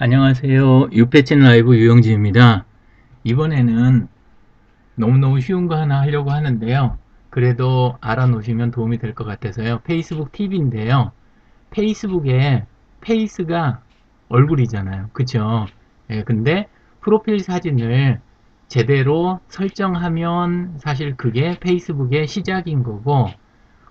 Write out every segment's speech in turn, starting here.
안녕하세요. 유패친 라이브 유영진입니다. 이번에는 너무너무 쉬운 거 하나 하려고 하는데요. 그래도 알아놓으시면 도움이 될 것 같아서요. 페이스북 팁인데요. 페이스북에 페이스가 얼굴이잖아요. 그쵸? 예, 근데 프로필 사진을 제대로 설정하면 사실 그게 페이스북의 시작인 거고,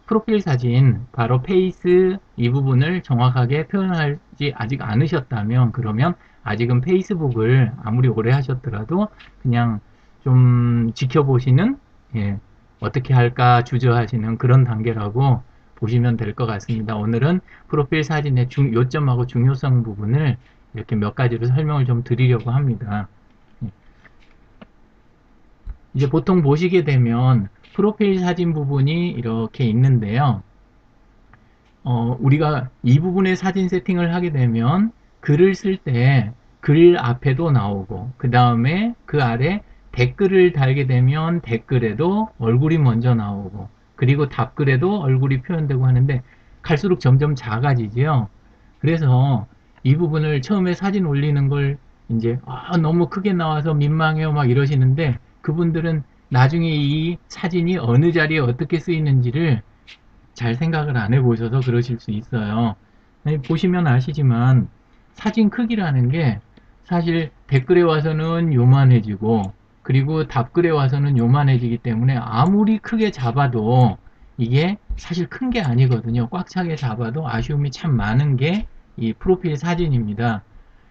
프로필 사진, 바로 페이스 이 부분을 정확하게 표현하지 아직 않으셨다면, 그러면 아직은 페이스북을 아무리 오래 하셨더라도 그냥 좀 지켜보시는, 예, 어떻게 할까 주저하시는 그런 단계라고 보시면 될 것 같습니다. 오늘은 프로필 사진의 요점하고 중요성 부분을 이렇게 몇 가지로 설명을 좀 드리려고 합니다. 예. 이제 보통 보시게 되면 프로필 사진 부분이 이렇게 있는데요. 우리가 이 부분에 사진 세팅을 하게 되면 글을 쓸 때 글 앞에도 나오고, 그 다음에 그 아래 댓글을 달게 되면 댓글에도 얼굴이 먼저 나오고, 그리고 답글에도 얼굴이 표현되고 하는데 갈수록 점점 작아지지요. 그래서 이 부분을 처음에 사진 올리는 걸 이제 너무 크게 나와서 민망해요 막 이러시는데, 그분들은 나중에 이 사진이 어느 자리에 어떻게 쓰이는지를 잘 생각을 안 해보셔서 그러실 수 있어요. 보시면 아시지만 사진 크기라는 게 사실 댓글에 와서는 요만해지고, 그리고 답글에 와서는 요만해지기 때문에 아무리 크게 잡아도 이게 사실 큰 게 아니거든요. 꽉 차게 잡아도 아쉬움이 참 많은 게 이 프로필 사진입니다.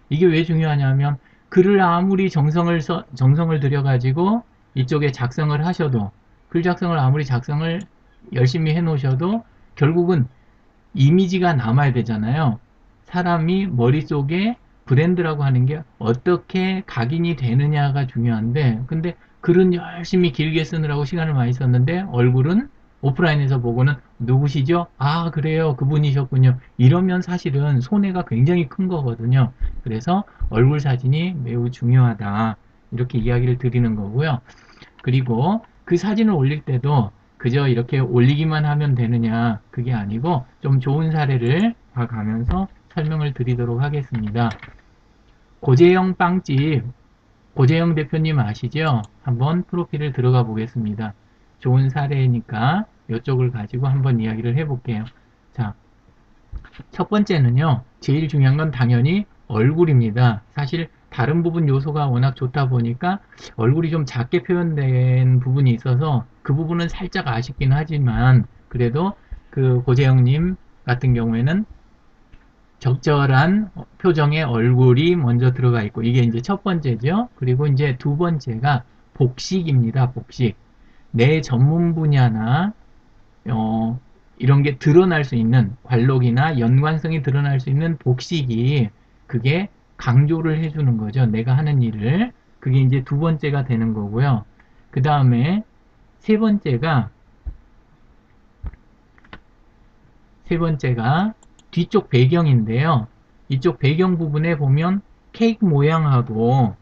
이게 왜 중요하냐면 글을 아무리 정성을 들여가지고 이쪽에 작성을 하셔도, 글 작성을 아무리 작성을 열심히 해 놓으셔도 결국은 이미지가 남아야 되잖아요. 사람이 머릿속에 브랜드라고 하는 게 어떻게 각인이 되느냐가 중요한데, 근데 글은 열심히 길게 쓰느라고 시간을 많이 썼는데 얼굴은 오프라인에서 보고는 누구시죠? 아, 그래요. 그분이셨군요. 이러면 사실은 손해가 굉장히 큰 거거든요. 그래서 얼굴 사진이 매우 중요하다. 이렇게 이야기를 드리는 거고요. 그리고 그 사진을 올릴 때도 그저 이렇게 올리기만 하면 되느냐, 그게 아니고 좀 좋은 사례를 봐가면서 설명을 드리도록 하겠습니다. 고재영 빵집, 고재영 대표님 아시죠? 한번 프로필을 들어가 보겠습니다. 좋은 사례니까 이쪽을 가지고 한번 이야기를 해볼게요. 자, 첫 번째는요, 제일 중요한 건 당연히 얼굴입니다. 사실 다른 부분 요소가 워낙 좋다 보니까 얼굴이 좀 작게 표현된 부분이 있어서 그 부분은 살짝 아쉽긴 하지만, 그래도 그 고재영님 같은 경우에는 적절한 표정의 얼굴이 먼저 들어가 있고, 이게 이제 첫 번째죠. 그리고 이제 두 번째가 복식입니다. 복식. 내 전문 분야나 어, 이런 게 드러날 수 있는, 관록이나 연관성이 드러날 수 있는 복식이, 그게 강조를 해주는 거죠. 내가 하는 일을. 그게 이제 두 번째가 되는 거고요. 그 다음에 세 번째가, 세 번째가 뒤쪽 배경인데요. 이쪽 배경 부분에 보면 케이크 모양하고,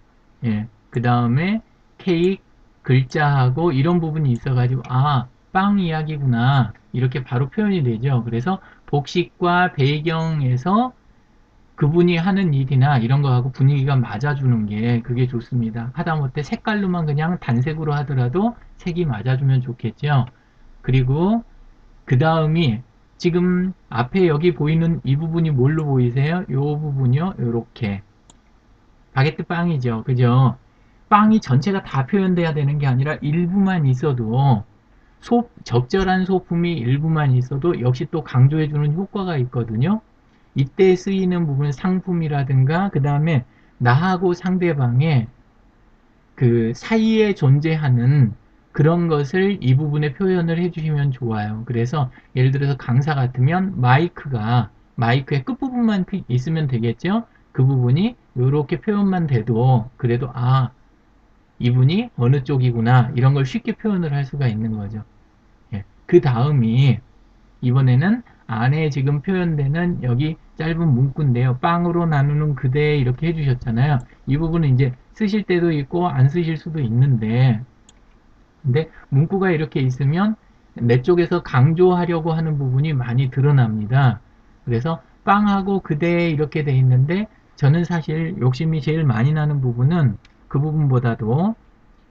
예, 그 다음에 케이크 글자하고 이런 부분이 있어가지고, 아, 빵 이야기구나. 이렇게 바로 표현이 되죠. 그래서 복식과 배경에서 그분이 하는 일이나 이런 거하고 분위기가 맞아주는 게 그게 좋습니다. 하다못해 색깔로만 그냥 단색으로 하더라도 색이 맞아주면 좋겠죠. 그리고 그 다음이, 지금 앞에 여기 보이는 이 부분이 뭘로 보이세요? 이 부분이요. 요렇게 바게트 빵이죠. 그죠? 빵이 전체가 다 표현돼야 되는 게 아니라 일부만 있어도, 적절한 소품이 일부만 있어도 역시 또 강조해주는 효과가 있거든요. 이때 쓰이는 부분, 상품이라든가 그 다음에 나하고 상대방의 그 사이에 존재하는 그런 것을 이 부분에 표현을 해주시면 좋아요. 그래서 예를 들어서 강사 같으면 마이크의 끝부분만 있으면 되겠죠. 그 부분이 이렇게 표현만 돼도 그래도, 아, 이분이 어느 쪽이구나, 이런 걸 쉽게 표현을 할 수가 있는 거죠. 예. 그 다음이, 이번에는 안에 지금 표현되는 여기 짧은 문구인데요. 빵으로 나누는 그대, 이렇게 해주셨잖아요. 이 부분은 이제 쓰실 때도 있고 안 쓰실 수도 있는데, 근데 문구가 이렇게 있으면 내 쪽에서 강조하려고 하는 부분이 많이 드러납니다. 그래서 빵하고 그대 이렇게 돼 있는데 저는 사실 욕심이 제일 많이 나는 부분은 그 부분보다도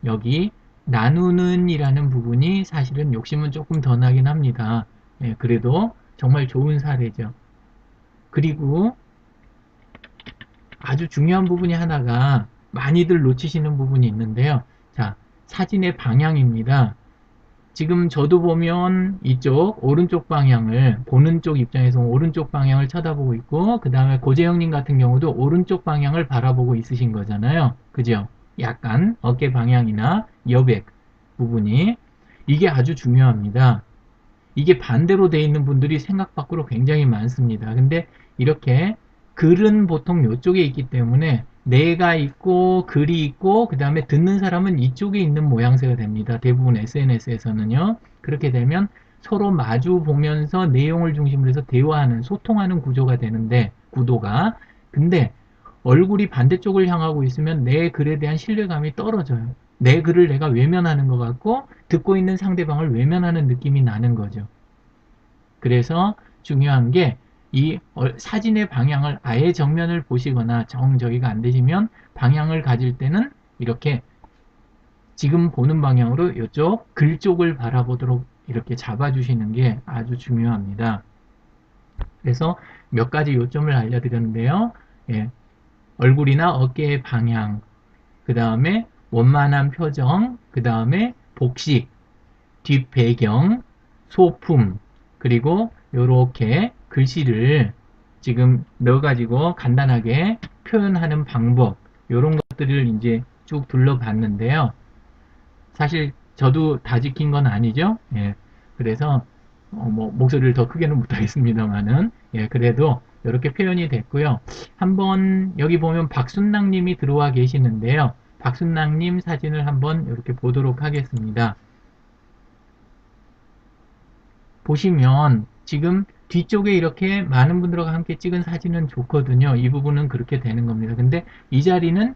여기 나누는 이라는 부분이 사실은 욕심은 조금 더 나긴 합니다. 예, 그래도 정말 좋은 사례죠. 그리고 아주 중요한 부분이 하나가 많이들 놓치시는 부분이 있는데요. 자, 사진의 방향입니다. 지금 저도 보면 이쪽 오른쪽 방향을 보는 쪽 입장에서 오른쪽 방향을 쳐다보고 있고 그 다음에 고재영님 같은 경우도 오른쪽 방향을 바라보고 있으신 거잖아요. 그죠? 약간 어깨 방향이나 여백 부분이 이게 아주 중요합니다. 이게 반대로 돼 있는 분들이 생각 밖으로 굉장히 많습니다. 근데 이렇게 글은 보통 이쪽에 있기 때문에 내가 있고 글이 있고 그 다음에 듣는 사람은 이쪽에 있는 모양새가 됩니다. 대부분 SNS에서는요. 그렇게 되면 서로 마주 보면서 내용을 중심으로 해서 대화하는 소통하는 구조가 되는데 구도가 근데 얼굴이 반대쪽을 향하고 있으면 내 글에 대한 신뢰감이 떨어져요. 내 글을 내가 외면하는 것 같고 듣고 있는 상대방을 외면하는 느낌이 나는 거죠. 그래서 중요한 게 이 사진의 방향을 아예 정면을 보시거나 정저기가 안 되시면 방향을 가질 때는 이렇게 지금 보는 방향으로 이쪽 글 쪽을 바라보도록 이렇게 잡아주시는 게 아주 중요합니다. 그래서 몇 가지 요점을 알려드렸는데요. 예, 얼굴이나 어깨의 방향, 그 다음에 원만한 표정, 그 다음에 복식, 뒷배경, 소품, 그리고 이렇게 글씨를 지금 넣어가지고 간단하게 표현하는 방법, 이런 것들을 이제 쭉 둘러봤는데요. 사실 저도 다 지킨 건 아니죠. 예, 그래서 뭐 목소리를 더 크게는 못하겠습니다만은 예, 그래도 이렇게 표현이 됐고요. 한번 여기 보면 박순낭님이 들어와 계시는데요. 박순낭님 사진을 한번 이렇게 보도록 하겠습니다. 보시면 지금 뒤쪽에 이렇게 많은 분들과 함께 찍은 사진은 좋거든요. 이 부분은 그렇게 되는 겁니다. 근데 이 자리는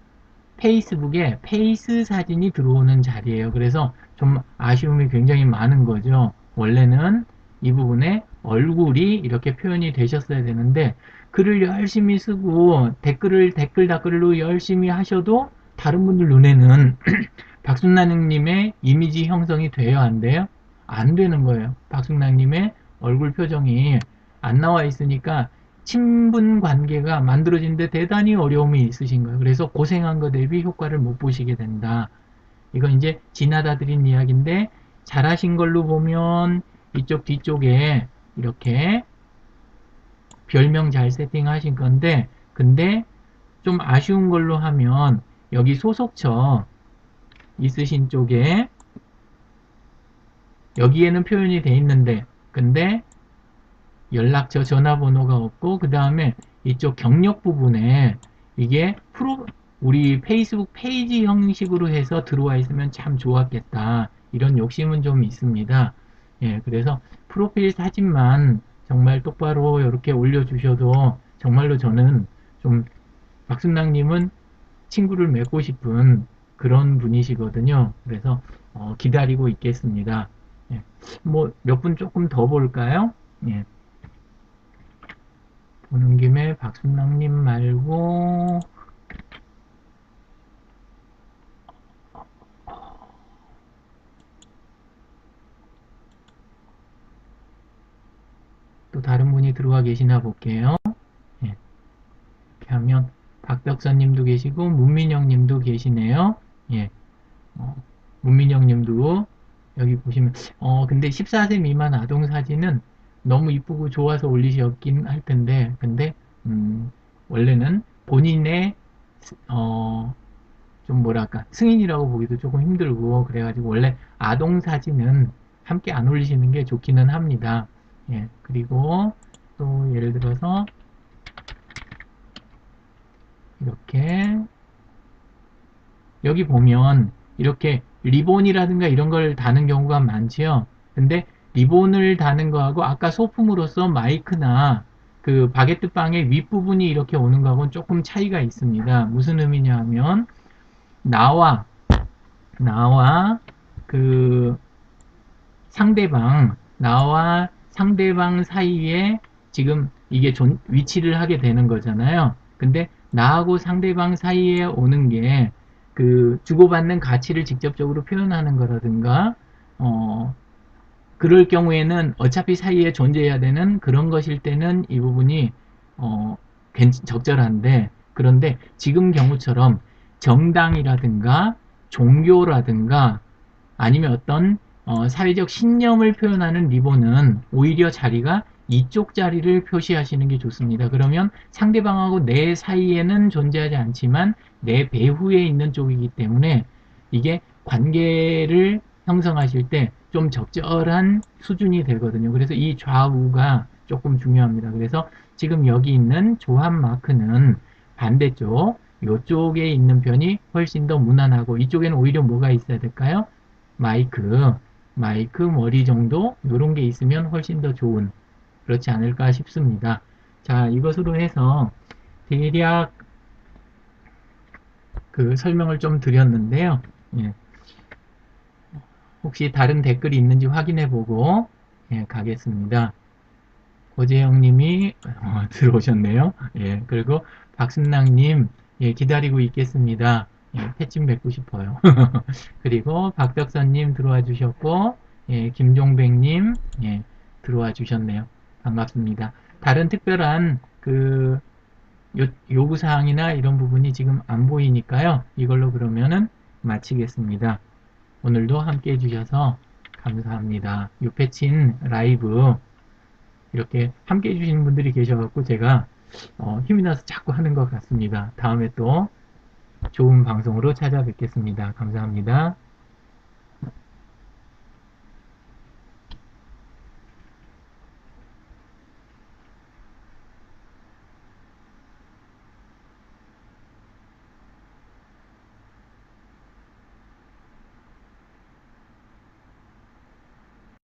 페이스북에 페이스 사진이 들어오는 자리예요. 그래서 좀 아쉬움이 굉장히 많은 거죠. 원래는 이 부분에 얼굴이 이렇게 표현이 되셨어야 되는데 글을 열심히 쓰고 댓글로 열심히 하셔도 다른 분들 눈에는 박순나님의 이미지 형성이 돼야 안 돼요? 안 되는 거예요. 박순나님의 얼굴 표정이 안 나와 있으니까 친분 관계가 만들어지는데 대단히 어려움이 있으신 거예요. 그래서 고생한 거 대비 효과를 못 보시게 된다. 이건 이제 지나다 드린 이야기인데 잘하신 걸로 보면 이쪽 뒤쪽에 이렇게 별명 잘 세팅하신 건데 근데 좀 아쉬운 걸로 하면 여기 소속처 있으신 쪽에 여기에는 표현이 돼 있는데 근데 연락처 전화번호가 없고 그 다음에 이쪽 경력 부분에 이게 우리 페이스북 페이지 형식으로 해서 들어와 있으면 참 좋았겠다 이런 욕심은 좀 있습니다. 예, 그래서 프로필 사진만 정말 똑바로 이렇게 올려주셔도 정말로 저는 좀 박순낭님은 친구를 맺고 싶은 그런 분이시거든요. 그래서 기다리고 있겠습니다. 예, 뭐 몇 분 조금 더 볼까요? 예. 보는 김에 박순낭님 말고 또 다른 분이 들어와 계시나 볼게요. 예. 이렇게 하면 박덕선님도 계시고 문민영님도 계시네요. 예. 문민영님도 여기 보시면 근데 14세 미만 아동 사진은 너무 이쁘고 좋아서 올리셨긴 할 텐데 근데 원래는 본인의 좀 뭐랄까 승인이라고 보기도 조금 힘들고 그래가지고 원래 아동 사진은 함께 안 올리시는 게 좋기는 합니다. 예, 그리고 또 예를 들어서 이렇게 여기 보면 이렇게 리본이라든가 이런 걸 다는 경우가 많지요. 근데 리본을 다는 거하고 아까 소품으로서 마이크나 그 바게트 빵의 윗부분이 이렇게 오는 거하고는 조금 차이가 있습니다. 무슨 의미냐 하면 나와 그 나와 상대방 사이에 지금 이게 위치를 하게 되는 거잖아요. 근데 나하고 상대방 사이에 오는 게 그 주고받는 가치를 직접적으로 표현하는 거라든가 그럴 경우에는 어차피 사이에 존재해야 되는 그런 것일 때는 이 부분이 어, 적절한데, 그런데 지금 경우처럼 정당이라든가 종교라든가 아니면 어떤 사회적 신념을 표현하는 리본은 오히려 자리가 이쪽 자리를 표시하시는 게 좋습니다. 그러면 상대방하고 내 사이에는 존재하지 않지만 내 배후에 있는 쪽이기 때문에 이게 관계를 형성하실 때 좀 적절한 수준이 되거든요. 그래서 이 좌우가 조금 중요합니다. 그래서 지금 여기 있는 조합 마크는 반대쪽, 이쪽에 있는 편이 훨씬 더 무난하고, 이쪽에는 오히려 뭐가 있어야 될까요? 마이크 머리 정도 이런 게 있으면 훨씬 더 좋은, 그렇지 않을까 싶습니다. 자, 이것으로 해서 대략 그 설명을 좀 드렸는데요. 예, 혹시 다른 댓글이 있는지 확인해 보고 예, 가겠습니다. 고재영님이 들어오셨네요. 예, 그리고 박순랑님 예, 기다리고 있겠습니다. 예, 패침 뵙고 싶어요. 그리고 박덕선님 들어와 주셨고, 예, 김종백님 예, 들어와 주셨네요. 반갑습니다. 다른 특별한 그 요구사항이나 이런 부분이 지금 안 보이니까요. 이걸로 그러면은 마치겠습니다. 오늘도 함께 해주셔서 감사합니다. 요패친 라이브 이렇게 함께 해주시는 분들이 계셔갖고 제가 힘이 나서 자꾸 하는 것 같습니다. 다음에 또 좋은 방송으로 찾아뵙겠습니다. 감사합니다.